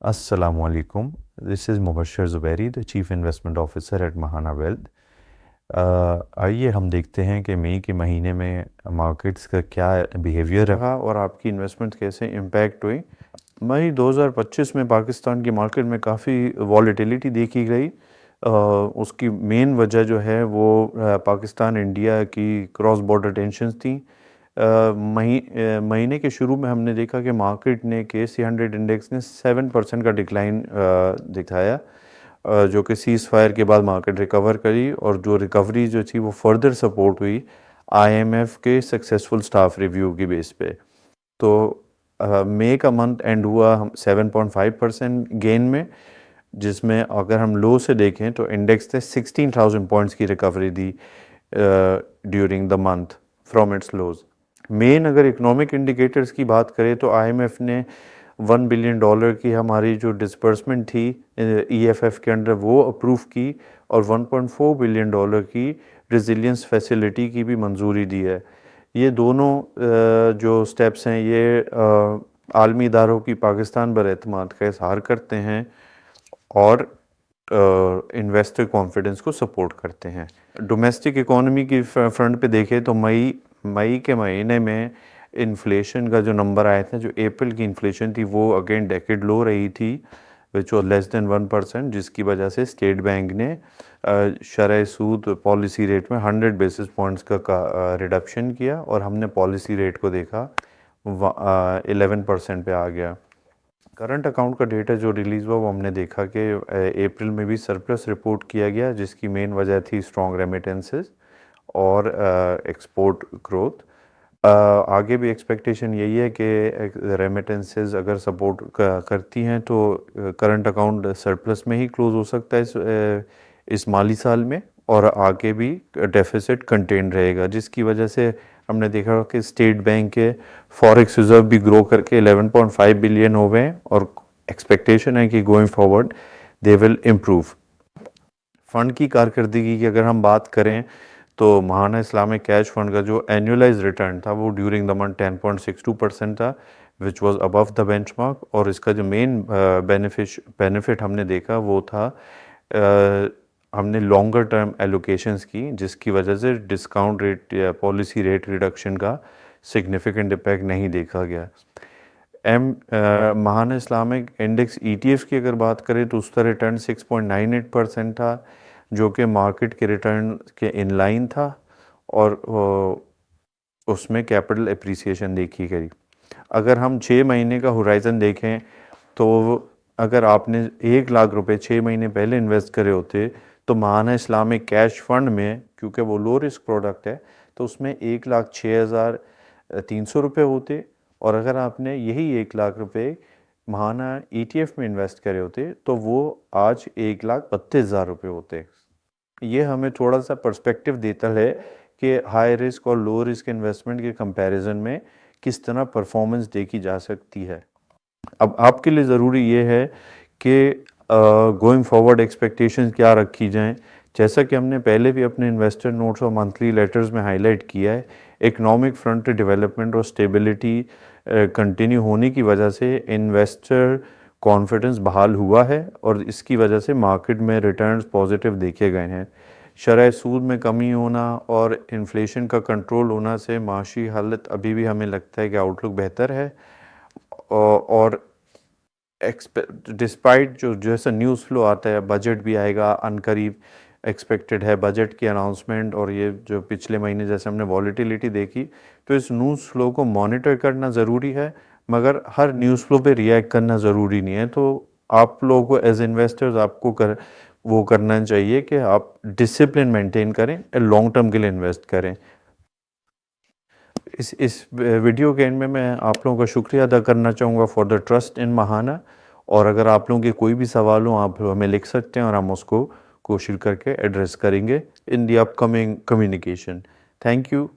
Assalamualaikum. This is Mubashir Zubairi, the chief investment officer eight Mahana wealth. आइए हम देखते हैं कि मई के महीने में मार्केट्स का क्या बिहेवियर रहा और आपकी इन्वेस्टमेंट कैसे इम्पैक्ट हुई। मई 2025 में पाकिस्तान की मार्केट में काफ़ी वॉलेटिलिटी देखी गई। उसकी मेन वजह जो है वो पाकिस्तान इंडिया की क्रॉस बॉर्डर टेंशन्स थी। महीने के शुरू में हमने देखा कि मार्केट ने KC100 इंडेक्स ने 7% का डिक्लाइन दिखाया, जो कि सीज़ फायर के बाद मार्केट रिकवर करी और जो रिकवरी जो थी वो फर्दर सपोर्ट हुई IMF के सक्सेसफुल स्टाफ रिव्यू की बेस पे। तो मई का मंथ एंड हुआ हम 7.5% गेन में, जिसमें अगर हम लो से देखें तो इंडेक्स ने 16,000 पॉइंट्स की रिकवरी दी during the month from its lows. Main अगर इकोनॉमिक इंडिकेटर्स की बात करें तो IMF ने $1 बिलियन की हमारी जो डिसबर्समेंट थी EFF के अंडर वो अप्रूव की और $1.4 बिलियन की रेजिलियंस फैसिलिटी की भी मंजूरी दी है। ये दोनों जो स्टेप्स हैं ये आलमी इदारों की पाकिस्तान पर एतमाद का इजहार करते हैं और इन्वेस्टर कॉन्फिडेंस को सपोर्ट करते हैं। डोमेस्टिक इकोनॉमी की फ्रंट पे देखें तो मई के महीने में इन्फ्लेशन का जो नंबर आया था, जो अप्रैल की इन्फ्लेशन थी वो अगेन डेकेड लो रही थी विच वॉज लेस देन 1%, जिसकी वजह से स्टेट बैंक ने शरह सूद पॉलिसी रेट में 100 बेसिस पॉइंट्स का रिडक्शन किया और हमने पॉलिसी रेट को देखा 11% पे आ गया। करंट अकाउंट का डेटा जो रिलीज़ हुआ वो हमने देखा कि अप्रैल में भी सरप्लस रिपोर्ट किया गया, जिसकी मेन वजह थी स्ट्रॉन्ग रेमिटेंसेस और एक्सपोर्ट ग्रोथ। आगे भी एक्सपेक्टेशन यही है कि रेमिटेंसेस अगर सपोर्ट करती हैं तो करंट अकाउंट सरप्लस में ही क्लोज हो सकता है इस माली साल में, और आगे भी डेफिसिट कंटेन रहेगा, जिसकी वजह से हमने देखा कि स्टेट बैंक के फॉरेक्स रिजर्व भी ग्रो करके 11.5 बिलियन हो गए और एक्सपेक्टेशन है कि going forward they will improve. Fund की कारकर्दगी की अगर हम बात करें तो महाना इस्लामिक कैश फंड का जो एनुअलाइज रिटर्न था वो ड्यूरिंग द मंथ 10.62% था, which was above the benchmark. और इसका जो मेन बेनिफिट हमने देखा वो था हमने लॉन्गर टर्म एलोकेशंस की, जिसकी वजह से डिस्काउंट रेट या पॉलिसी रेट रिडक्शन का सिग्निफिकेंट इम्पैक्ट नहीं देखा गया। महाना इस्लामिक इंडेक्स ETF की अगर बात करें तो उसका रिटर्न 6.98% था, जो कि मार्केट के रिटर्न के इनलाइन था और उसमें कैपिटल एप्रिसिएशन देखी गई। अगर हम 6 महीने का होराइज़न देखें तो अगर आपने 1 लाख रुपए 6 महीने पहले इन्वेस्ट करे होते तो महाना इस्लामिक कैश फंड में, क्योंकि वो लो रिस्क प्रोडक्ट है, तो उसमें 1,06,300 रुपये होते, और अगर आपने यही 1 लाख रुपए महाना ETF में इन्वेस्ट करे होते तो वो आज 1,32,000 रुपये होते। ये हमें थोड़ा सा पर्सपेक्टिव देता है कि हाई रिस्क और लो रिस्क इन्वेस्टमेंट के कंपैरिजन में किस तरह परफॉर्मेंस देखी जा सकती है। अब आपके लिए ज़रूरी ये है कि गोइंग फॉरवर्ड एक्सपेक्टेशंस क्या रखी जाएं। जैसा कि हमने पहले भी अपने इन्वेस्टर नोट्स और मंथली लेटर्स में हाईलाइट किया है, इकोनॉमिक फ्रंट डेवलपमेंट और स्टेबिलिटी कंटिन्यू होने की वजह से इन्वेस्टर कॉन्फिडेंस बहाल हुआ है और इसकी वजह से मार्केट में रिटर्न्स पॉजिटिव देखे गए हैं। शरह सूद में कमी होना और इन्फ्लेशन का कंट्रोल होना से माशी हालत अभी भी हमें लगता है कि आउटलुक बेहतर है, और डिस्पाइट जो जैसा न्यूज़ फ्लो आता है, बजट भी आएगा अनकरीब, एक्सपेक्टेड है बजट की अनाउंसमेंट, और ये जो पिछले महीने जैसे हमने वॉलीटिलिटी देखी, तो इस न्यूज़ फ्लो को मॉनिटर करना ज़रूरी है, मगर हर न्यूज़ फ्लो पे रिएक्ट करना ज़रूरी नहीं है। तो आप लोगों को एज इन्वेस्टर्स आपको वो करना चाहिए कि आप डिसिप्लिन मेंटेन करें, लॉन्ग टर्म के लिए इन्वेस्ट करें। इस वीडियो के एंड में मैं आप लोगों का शुक्रिया अदा करना चाहूँगा फॉर द ट्रस्ट इन महाना, और अगर आप लोगों के कोई भी सवाल हो आप हमें लिख सकते हैं और हम उसको कोशिश करके एड्रेस करेंगे in the upcoming communication. Thank you.